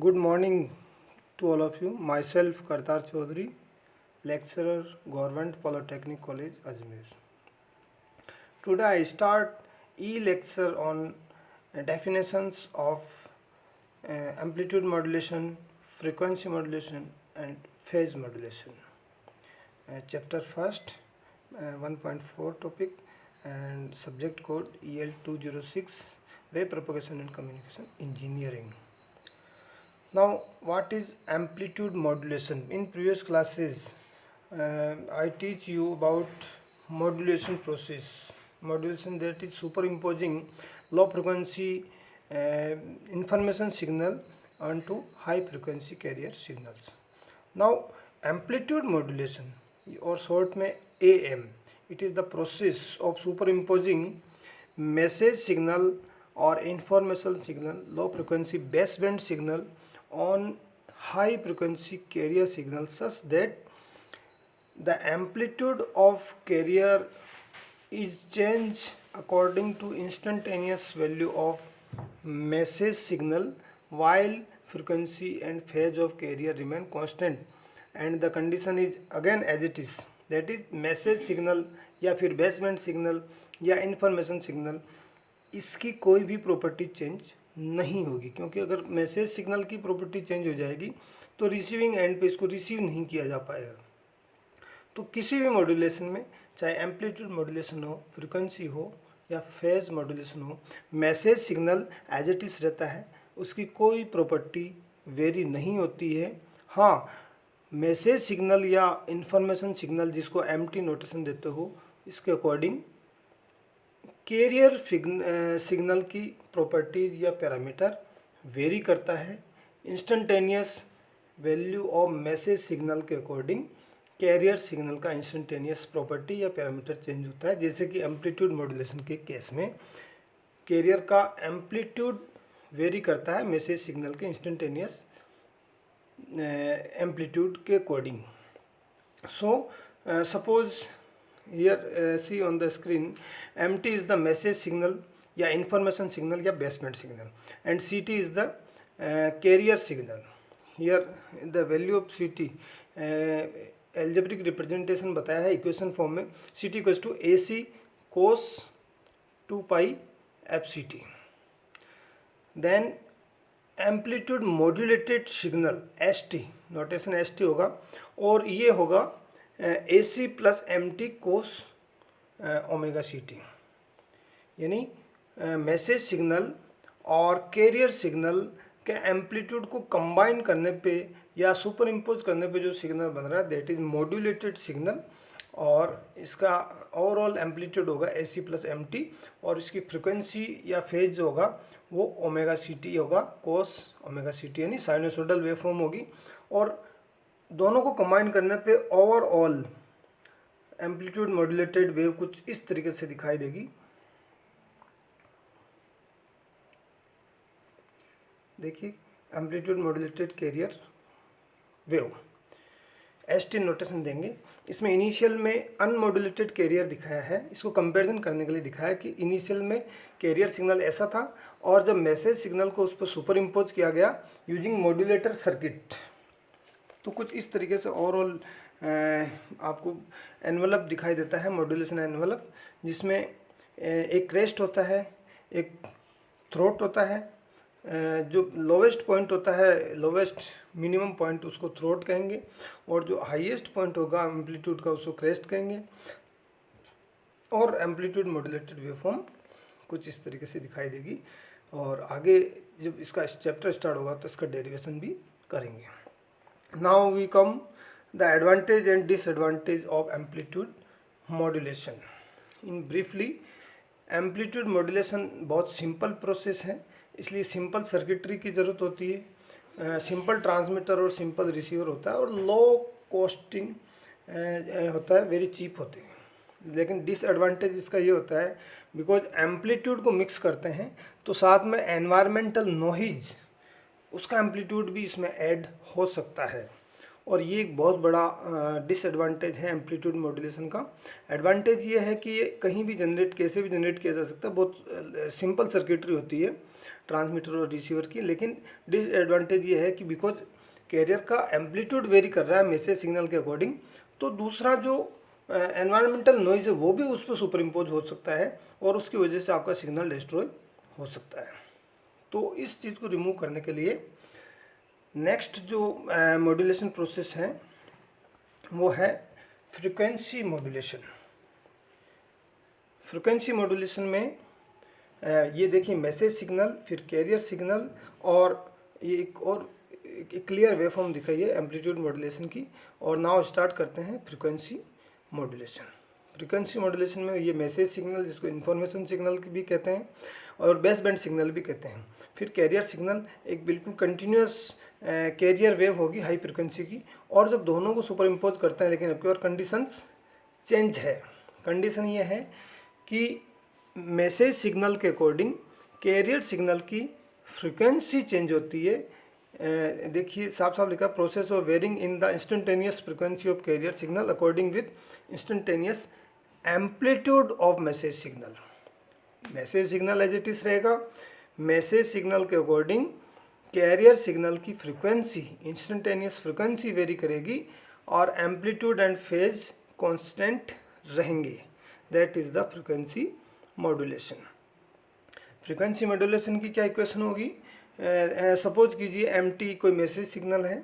Good morning to all of you. Myself Kartar Chaudhary, lecturer, Government Polytechnic College, Ajmer. Today I start e-lecture on definitions of amplitude modulation, frequency modulation and phase modulation. Chapter first, 1.4 topic and subject code EL206, Wave Propagation and Communication Engineering. Now, what is amplitude modulation? In previous classes, I teach you about modulation process. Modulation, that is superimposing low frequency information signal onto high frequency carrier signals. Now, amplitude modulation, or short में AM, it is the process of superimposing message signal or information signal, low frequency baseband signal on high frequency carrier signal such that the amplitude of carrier is changed according to instantaneous value of message signal while frequency and phase of carrier remain constant, and the condition is again as it is, that is message signal या फिर baseband signal या information signal, इसकी कोई भी property change नहीं होगी, क्योंकि अगर मैसेज सिग्नल की प्रॉपर्टी चेंज हो जाएगी तो रिसीविंग एंड पे इसको रिसीव नहीं किया जा पाएगा। तो किसी भी मॉड्यूलेशन में, चाहे एम्पलीट्यूड मॉड्यूलेशन हो, फ्रीक्वेंसी हो या फेज मॉड्यूलेशन हो, message signal as it is रहता है, उसकी कोई प्रॉपर्टी वेरी नहीं होती है। हाँ, मैसेज सिग्नल या इंफॉर्मेशन सिग्नल जिसको एम्प्टी नोटेशन देते हो, इसके अकॉर्डिंग कैरियर सिग्नल की प्रॉपर्टीज या पैरामीटर वेरी करता है। Instantaneous value of message signal के अकॉर्डिंग कैरियर सिग्नल का इंस्टेंटेनियस प्रॉपर्टी या पैरामीटर चेंज होता है। जैसे कि एम्पलीट्यूड मॉड्यूलेशन के केस में कैरियर का एम्पलीट्यूड वेरी करता है मैसेज सिग्नल के इंस्टेंटेनियस एम्पलीट्यूड के according. So suppose here see on the screen, MT is the message signal या information signal या baseband signal and CT is the carrier signal. Here the value of CT algebraic representation बताया है equation form में, CT equals to AC cos 2 pi FCT. Then amplitude modulated signal ST, notation ST होगा और ये होगा AC plus MT कोस omega CT, यानी message signal और carrier signal के एम्पलीट्यूड को कंबाइन करने पे या सुपर इम्पोज करने पे जो सिग्नल बन रहा है दैट इज मॉड्यूलेटेड सिग्नल, और इसका ओवरऑल एम्पलीट्यूड होगा AC प्लस MT और इसकी फ्रिक्वेंसी या फेज जो होगा वो ओमेगा CT होगा, कोस ओमेगा CT, यानी साइनोसोडल वेवफॉर्म होगी। और दोनों को कंबाइन करने पे ओवरऑल एम्पलीट्यूड मॉड्यूलेटेड वेव कुछ इस तरीके से दिखाई देगी। देखिए, amplitude modulated carrier wave ST notation देंगे। इसमें इनिशियल में अनमॉड्यूलेटेड कैरियर दिखाया है, इसको कंपैरिजन करने के लिए दिखाया कि इनिशियल में कैरियर सिग्नल ऐसा था और जब मैसेज सिग्नल को उस पर सुपर इम्पोज किया गया यूजिंग मॉड्यूलेटर सर्किट, तो कुछ इस तरीके से ओवरऑल आपको एनवलप दिखाई देता है, मॉड्यूलेशन एनवलप, जिसमें एक क्रेस्ट होता है, एक थ्रोट होता है, जो लोवेस्ट पॉइंट होता है, लोवेस्ट मिनिमम पॉइंट उसको थ्रोट कहेंगे, और जो हाईएस्ट पॉइंट होगा एम्पलीट्यूड का उसको क्रेस्ट कहेंगे। और एम्पलीट्यूड मॉड्यूलेटेड वेवफॉर्म कुछ इस तरीके से दिखाई देगी, और आगे जब इसका चैप्टर स्टार्ट होगा तो इसका डेरिवेशन भी करेंगे। Now we come the advantage and disadvantage of amplitude modulation. In briefly, amplitude modulation बहुत सिंपल प्रोसेस है, इसलिए सिंपल सर्किटरी की ज़रूरत होती है, सिंपल ट्रांसमीटर और सिंपल रिसीवर होता है, और लो कॉस्टिंग होता है, वेरी चीप होते हैं। लेकिन डिसएडवांटेज इसका ये होता है, बिकॉज एम्पलीट्यूड को मिक्स करते हैं तो साथ में एनवायरमेंटल नॉइज, उसका एम्पलीट्यूड भी इसमें ऐड हो सकता है, और ये एक बहुत बड़ा डिसएडवांटेज है एम्पलीट्यूड मॉड्यूलेशन का। एडवांटेज ये है कि ये कहीं भी जनरेट, कैसे भी जनरेट किया जा सकता है, बहुत सिंपल सर्किटरी होती है, ट्रांसमीटर और रिसीवर की। लेकिन डिसएडवांटेज ये है कि बिकॉज कैरियर का एम्पलीट्यूड वेरी कर रहा है मैसेज सिग्नल के अकॉर्डिंग, तो दूसरा जो एनवायरमेंटल नॉइज है वो भी उस पर सुपर इम्पोज हो सकता है और उसकी वजह से आपका सिग्नल डिस्ट्रॉय हो सकता है। तो इस चीज़ को रिमूव करने के लिए नेक्स्ट जो मॉड्यूलेशन प्रोसेस है वो है फ्रीक्वेंसी मॉड्यूलेशन। फ्रीक्वेंसी मॉड्यूलेशन में ये देखिए मैसेज सिग्नल, फिर कैरियर सिग्नल, और ये एक क्लियर वेवफॉर्म दिखाई है एम्पलीट्यूड मॉड्यूलेशन की। और नाउ स्टार्ट करते हैं फ्रीक्वेंसी मॉड्यूलेशन। फ्रीक्वेंसी मॉड्यूलेशन में ये मैसेज सिग्नल, जिसको इन्फॉर्मेशन सिग्नल भी कहते हैं और बेस बैंड सिग्नल भी कहते हैं, फिर कैरियर सिग्नल एक बिल्कुल कंटिन्यूस कैरियर वेव होगी हाई फ्रिक्वेंसी की। और जब दोनों को सुपर इम्पोज करते हैं, लेकिन अब की बार कंडीशंस चेंज है। कंडीशन ये है कि मैसेज सिग्नल के अकॉर्डिंग कैरियर सिग्नल की फ्रिक्वेंसी चेंज होती है। देखिए साफ साफ लिखा, process of varying in the instantaneous frequency of carrier signal according with instantaneous amplitude of message signal. Message signal as it is रहेगा, मैसेज सिग्नल के अकॉर्डिंग कैरियर सिग्नल की फ्रिक्वेंसी, इंस्टेंटेनियस फ्रिक्वेंसी वेरी करेगी और amplitude and phase constant रहेंगे। That is the frequency modulation. Frequency modulation की क्या equation होगी? Suppose कीजिए एम.टी कोई मैसेज सिग्नल है,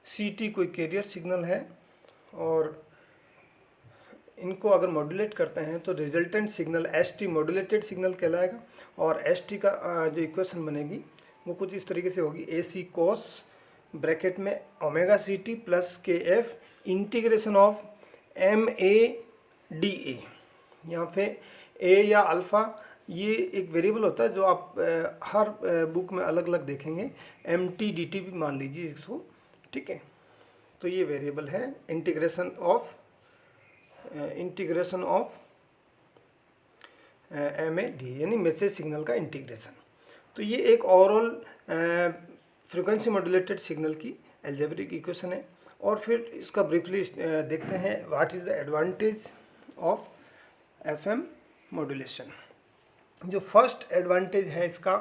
सी.टी कोई कैरियर सिग्नल है, और इनको अगर मॉड्यूलेट करते हैं तो resultant signal ST modulated signal कहलाएगा। और एस.टी का जो इक्वेशन बनेगी वो कुछ इस तरीके से होगी, ए सी कोस ब्रैकेट में omega c t plus k f integration of m a d a. यहाँ पे ए या अल्फ़ा ये एक वेरिएबल होता है जो आप हर बुक में अलग अलग देखेंगे, एम टी डी टी भी मान लीजिए इसको, ठीक है। तो ये वेरिएबल है integration of m a d, यानी मैसेज सिग्नल का इंटीग्रेशन। तो ये एक ओवरऑल फ्रिक्वेंसी मॉड्यूलेटेड सिग्नल की एल्जेब्रिक इक्वेशन है। और फिर इसका ब्रीफली देखते हैं what is the advantage of FM modulation. जो फर्स्ट एडवांटेज है इसका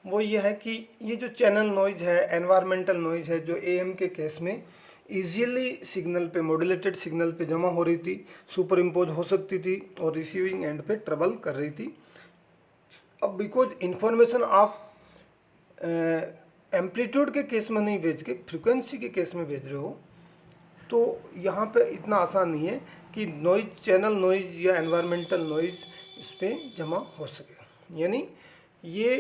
वो ये है कि ये जो चैनल नॉइज है, एनवायरमेंटल नॉइज है, जो एएम के केस में इजीली सिग्नल पे, मॉड्यूलेटेड सिग्नल पे जमा हो रही थी, सुपर इम्पोज हो सकती थी और रिसीविंग एंड पे ट्रबल कर रही थी। अब बिकॉज इन्फॉर्मेशन आप एम्पलीट्यूड के केस में नहीं भेज के फ्रिक्वेंसी के केस में भेज रहे हो, तो यहाँ पे इतना आसान नहीं है कि नॉइज, चैनल नॉइज या एनवायरमेंटल नॉइज इस पर जमा हो सके। यानी ये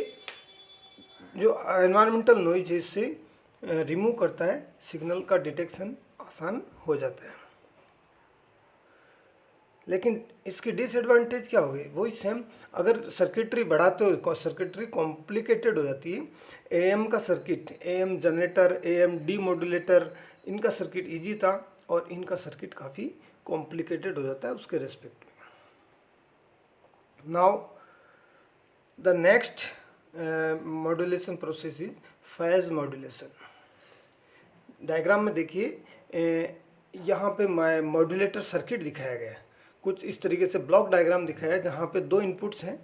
जो एनवायरमेंटल नॉइज है इससे रिमूव करता है, सिग्नल का डिटेक्शन आसान हो जाता है। लेकिन इसकी डिसएडवांटेज क्या होगी? वही सेम, अगर सर्किटरी बढ़ाते हो सर्किटरी कॉम्प्लिकेटेड हो जाती है। एएम का circuit, am generator, am demodulator, इनका सर्किट इजी था और इनका सर्किट काफ़ी कॉम्प्लिकेटेड हो जाता है उसके रेस्पेक्ट में। Now the next modulation process is phase modulation. Diagram में देखिए यहाँ पे मॉड्यूलेटर सर्किट दिखाया गया है, कुछ इस तरीके से ब्लॉक डायग्राम दिखाया है जहाँ पे दो इनपुट्स हैं,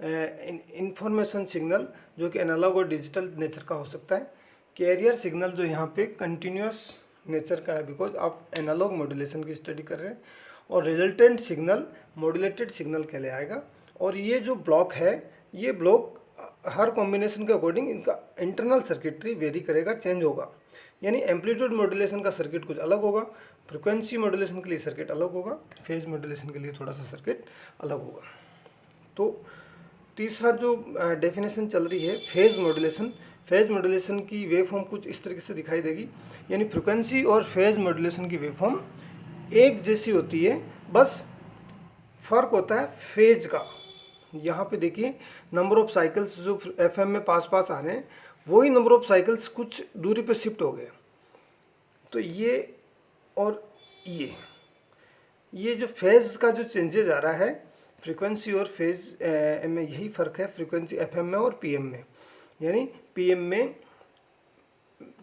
इंफॉर्मेशन सिग्नल जो कि एनालॉग और डिजिटल नेचर का हो सकता है, कैरियर सिग्नल जो यहाँ पे कंटिन्यूस नेचर का है बिकॉज आप एनालॉग मॉड्यूलेशन की स्टडी कर रहे हैं, और रिजल्टेंट सिग्नल मॉड्यूलेटेड सिग्नल कहलाएगा। और ये जो ब्लॉक है, ये ब्लॉक हर कॉम्बिनेशन के अकॉर्डिंग इनका इंटरनल सर्किटरी वेरी करेगा, चेंज होगा। यानी एम्पलीट्यूड मॉड्यूलेशन का सर्किट कुछ अलग होगा, फ्रिक्वेंसी मॉड्यूलेशन के लिए सर्किट अलग होगा, फेज मॉड्यूलेशन के लिए थोड़ा सा सर्किट अलग होगा। तो तीसरा जो डेफिनेशन चल रही है फेज मॉड्यूलेशन। फेज मॉड्यूलेशन की वेवफॉर्म कुछ इस तरीके से दिखाई देगी, यानी फ्रिक्वेंसी और फेज मॉड्यूलेशन की वेवफॉर्म एक जैसी होती है, बस फर्क होता है फेज का। यहाँ पे देखिए नंबर ऑफ साइकिल्स जो एफएम में पास पास आ रहे हैं, वही नंबर ऑफ साइकिल्स कुछ दूरी पे शिफ्ट हो गए। तो ये और ये जो फेज का जो चेंजेज आ रहा है फ्रीक्वेंसी और फेज में, यही फ़र्क है फ्रीक्वेंसी एफएम में और पीएम में। यानी पीएम में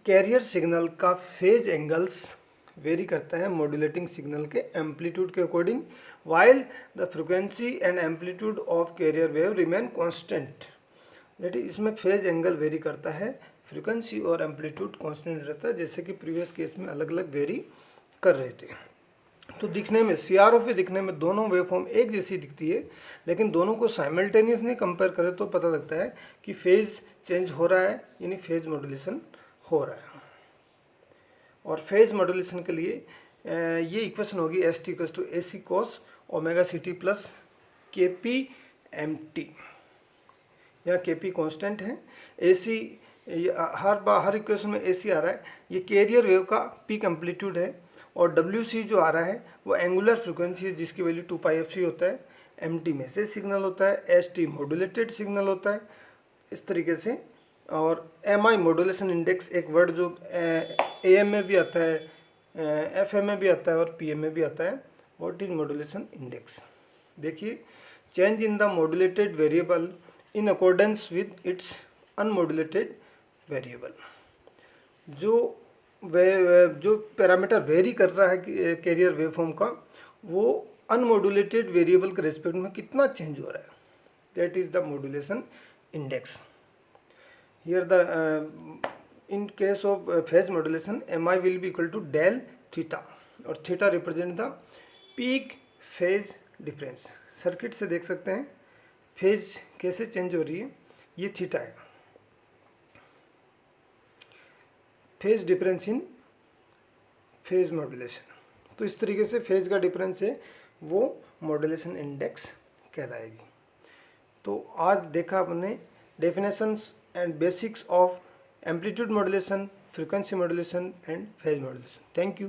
कैरियर सिग्नल का फेज एंगल्स वेरी करता है मॉड्यूलेटिंग सिग्नल के एम्पलीट्यूड के according, while the frequency and amplitude of carrier wave remain constant. That is इसमें फेज एंगल वेरी करता है, फ्रीक्वेंसी और एम्पलीट्यूड कांस्टेंट रहता है, जैसे कि प्रीवियस केस में अलग अलग वेरी कर रहे थे। तो दिखने में CRO दिखने में दोनों वेवफॉर्म एक जैसी दिखती है, लेकिन दोनों को साइमल्टेनियसली कंपेयर करें तो पता लगता है कि फेज चेंज हो रहा है, यानी फेज मॉड्यूलेशन हो रहा है। और फेज मॉड्यूलेशन के लिए ये इक्वेशन होगी ST=AC cos ωct plus KPMT। यहाँ KP कांस्टेंट है, AC हर इक्वेशन में AC आ रहा है, ये कैरियर वेव का पीक एम्पलीट्यूड है, और WC जो आ रहा है वो एंगुलर फ्रिक्वेंसी है जिसकी वैल्यू 2πfc होता है, MT मैसेज सिग्नल होता है, ST मॉड्यूलेटेड सिग्नल होता है, इस तरीके से। और MI मॉड्यूलेशन इंडेक्स एक वर्ड जो AM में भी आता है, FM में भी आता है और PM में भी आता है। What is modulation index? देखिए, change in the modulated variable in accordance with its unmodulated variable. जो पैरामीटर वेरी कर रहा है कैरियर वेवफॉर्म का, वो अनमॉड्यूलेटेड वेरिएबल के रेस्पेक्ट में कितना चेंज हो रहा है, that is the modulation index. Here the in case of phase modulation, MI will be equal to del theta, और theta represent the peak phase difference. Circuit से देख सकते हैं फेज कैसे चेंज हो रही है, ये थीटा है, phase difference in phase modulation. तो इस तरीके से फेज का डिफरेंस है वो मॉड्यूलेशन इंडेक्स कहलाएगी। तो आज देखा अपने definitions and basics of amplitude modulation, frequency modulation and phase modulation. Thank you.